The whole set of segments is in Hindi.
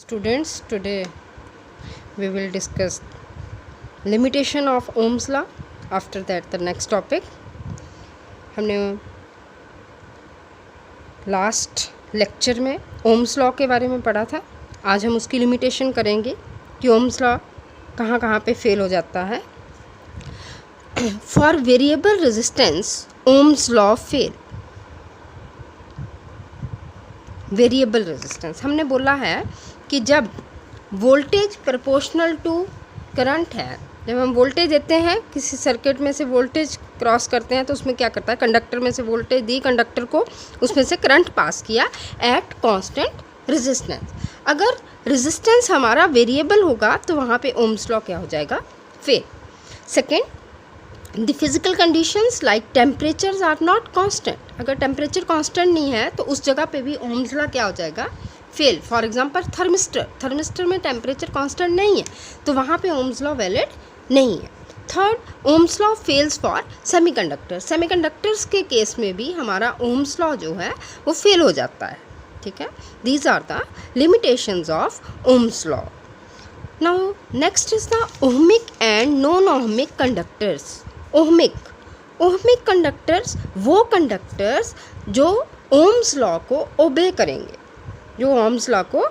Students, today we will discuss limitation of Ohm's law. After that the next topic. हमने लास्ट लेक्चर में ओम्स लॉ के बारे में पढ़ा था. आज हम उसकी लिमिटेशन करेंगे कि ओम्स लॉ कहाँ कहाँ पे फेल हो जाता है. For variable resistance Ohm's law fail. Variable resistance हमने बोला है कि जब वोल्टेज प्रोपोर्शनल टू करंट है, जब हम वोल्टेज देते हैं किसी सर्किट में से वोल्टेज क्रॉस करते हैं तो उसमें क्या करता है, कंडक्टर में से वोल्टेज दी, कंडक्टर को उसमें से करंट पास किया एट कांस्टेंट रेजिस्टेंस. अगर रेजिस्टेंस हमारा वेरिएबल होगा तो वहाँ पे ओम्स लॉ क्या हो जाएगा, fail. Second, the physical conditions like temperatures are not constant. अगर टेम्परेचर कांस्टेंट नहीं है तो उस जगह पे भी ओम्स लॉ क्या हो जाएगा, फेल. फॉर एग्जांपल थर्मिस्टर में टेम्परेचर कांस्टेंट नहीं है तो वहाँ पे ओम्स लॉ वैलिड नहीं है. Third, Ohm's law fails for semiconductors के केस में भी हमारा ओम्स लॉ जो है वो फेल हो जाता है. ठीक है, these are the limitations of Ohm's law. Now next is the ohmic and non ohmic conductors. Ohmic conductors वो कंडक्टर्स जो ओम्स लॉ को ओबे करेंगे, जो ओम्स लॉ को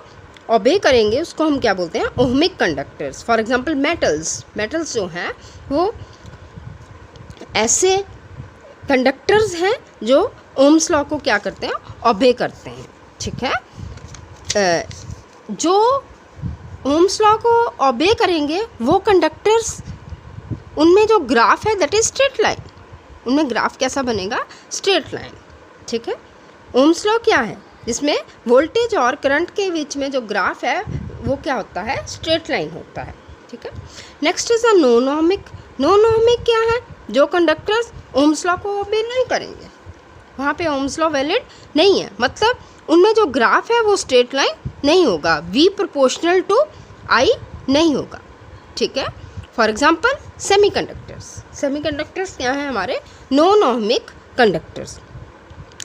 ओबे करेंगे उसको हम क्या बोलते हैं, ohmic conductors. For example metals जो हैं वो ऐसे कंडक्टर्स हैं जो ओम्स लॉ को क्या करते हैं, ओबे करते हैं. ठीक है, जो ओम्स लॉ को ओबे करेंगे वो कंडक्टर्स, उनमें जो ग्राफ है दैट इज स्ट्रेट लाइन. उनमें ग्राफ कैसा बनेगा, स्ट्रेट लाइन. ठीक है, ओम्स लॉ क्या है, जिसमें वोल्टेज और करंट के बीच में जो ग्राफ है वो क्या होता है, स्ट्रेट लाइन होता है. ठीक है, next is a non ohmic. Non ohmic क्या है, जो कंडक्टर्स ओम्स लॉ को ओबे नहीं करेंगे, वहाँ पे ओम्स लॉ वैलिड नहीं है. मतलब उनमें जो ग्राफ है वो स्ट्रेट लाइन नहीं होगा, V प्रोपोर्शनल टू I नहीं होगा. ठीक है, फॉर एग्जाम्पल सेमीकंडक्टर्स क्या है, हमारे नॉन ओहमिक कंडक्टर्स.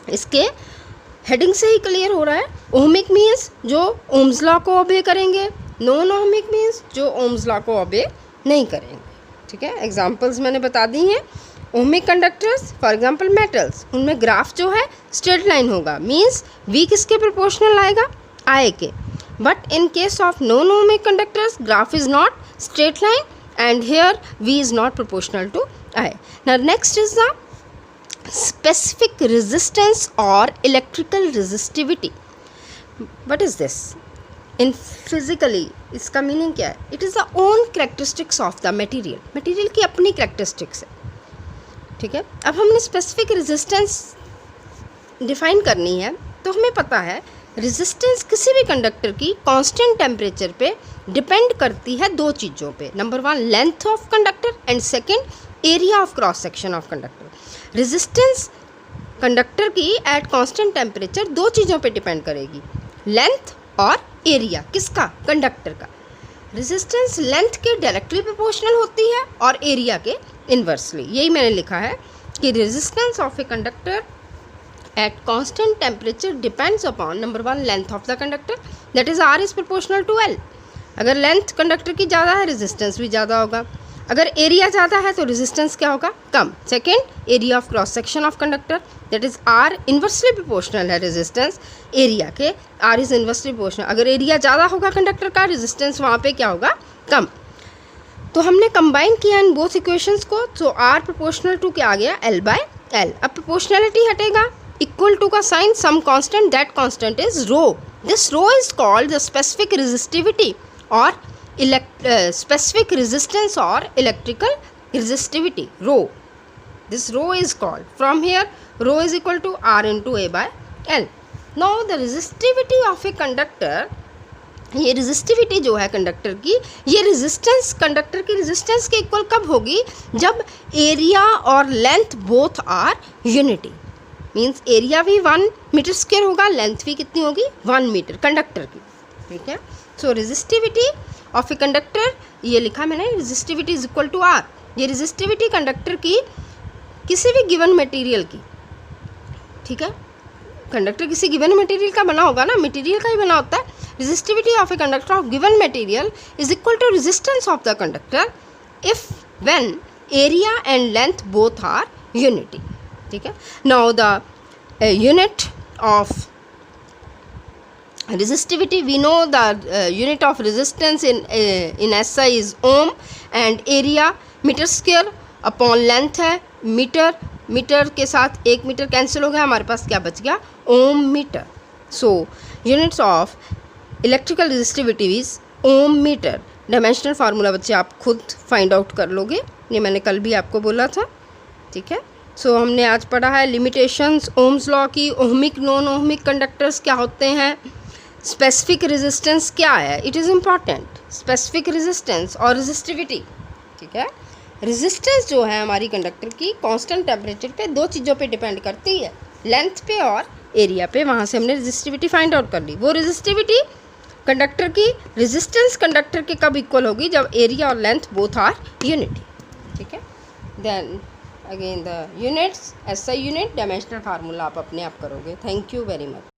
इसके हेडिंग से ही क्लियर हो रहा है. ओहमिक मीन्स जो ओम्स लॉ को ओबे करेंगे, नॉन ओहमिक मीन्स जो ओम्स लॉ को ओबे नहीं करेंगे. ठीक है, एग्जांपल्स मैंने बता दी हैं. Ohmic conductors for example metals, उनमें ग्राफ जो है स्ट्रेट लाइन होगा, मीन्स V किसके प्रोपोर्शनल आएगा, I के. But in case of non ohmic conductors graph is not straight line and here V is not proportional to I. Now next is the specific resistance or electrical resistivity. What is this? In physically इसका मीनिंग क्या है, it is the own characteristics of the material. Material की अपनी characteristics है. ठीक है, अब हमने specific resistance डिफाइन करनी है तो हमें पता है रेजिस्टेंस किसी भी कंडक्टर की कांस्टेंट टेम्परेचर पे डिपेंड करती है दो चीज़ों पे. Number one, length of conductor and second, area of cross section of conductor. Resistance conductor की एट कांस्टेंट टेम्परेचर दो चीज़ों पे डिपेंड करेगी, लेंथ और एरिया. किसका, कंडक्टर का. रेजिस्टेंस लेंथ के डायरेक्टली प्रोपोर्शनल होती है और एरिया के इन्वर्सली. यही मैंने लिखा है कि resistance of a conductor at constant temperature depends upon number one length of the conductor, that is R is proportional to L. अगर लेंथ कंडक्टर की ज़्यादा है रेजिस्टेंस भी ज़्यादा होगा. अगर एरिया ज़्यादा है तो रेजिस्टेंस क्या होगा, कम. Second, area of cross section of conductor that is R inversely proportional है रेजिस्टेंस एरिया के, R इज इन्वर्सली प्रोपोर्शनल. अगर एरिया ज़्यादा होगा कंडक्टर का, रेजिस्टेंस वहाँ पे क्या होगा, कम. तो हमने कंबाइन किया इन बोथ इक्वेशंस को, तो R प्रोपोर्शनल टू क्या आ गया, L बाय L. अब प्रोपोर्शनलिटी हटेगा, equal to का sign some constant, that constant is rho. This rho is called the specific resistivity or specific resistance or electrical resistivity, rho. This rho is called, from here rho is equal to R into A by L. Now the resistivity of a conductor, ये रेजिस्टिविटी जो है कंडक्टर की, ये रेजिस्टेंस कंडक्टर की रेजिस्टेंस के इक्वल कब होगी, जब एरिया और length both are unity. Means area भी 1 मीटर स्क्वायर होगा, लेंथ भी कितनी होगी, 1 मीटर कंडक्टर की. ठीक है, so resistivity of a conductor, ये लिखा मैंने, resistivity is equal to R. ये रेजिस्टिविटी कंडक्टर की किसी भी गिवन मटेरियल की. ठीक है, कंडक्टर किसी गिवन मटेरियल का बना होगा ना, मटेरियल का ही बना होता है. resistivity of a conductor of given material is equal to resistance of the conductor if when area and length both are unity. ठीक है. Now the unit of resistivity, we know the unit of resistance in SI is ohm and area metre square upon length है मीटर. मीटर के साथ 1 मीटर कैंसिल हो गया, हमारे पास क्या बच गया, ohm metre. So units of electrical resistivity is ohm metre. Dimensional formula बच्चे आप खुद फाइंड आउट कर लोगे, ये मैंने कल भी आपको बोला था. ठीक है. सो हमने आज पढ़ा है लिमिटेशंस ओम्स लॉ की. ओहमिक नॉन ओहमिक कंडक्टर्स क्या होते हैं, स्पेसिफिक रेजिस्टेंस क्या है, it is important. Specific resistance और रेजिस्टिविटी. ठीक है. रेजिस्टेंस जो है हमारी कंडक्टर की कांस्टेंट टेम्परेचर पे 2 चीज़ों पे डिपेंड करती है, लेंथ पे और एरिया पे. वहाँ से हमने रेजिस्टिविटी फाइंड आउट कर ली. वो रेजिस्टिविटी कंडक्टर की रेजिस्टेंस कंडक्टर के कब इक्वल होगी, जब एरिया और लेंथ बोथ आर यूनिटी. ठीक है. Then again the units, SI unit, dimensional formula आप अपने आप करोगे. Thank you very much.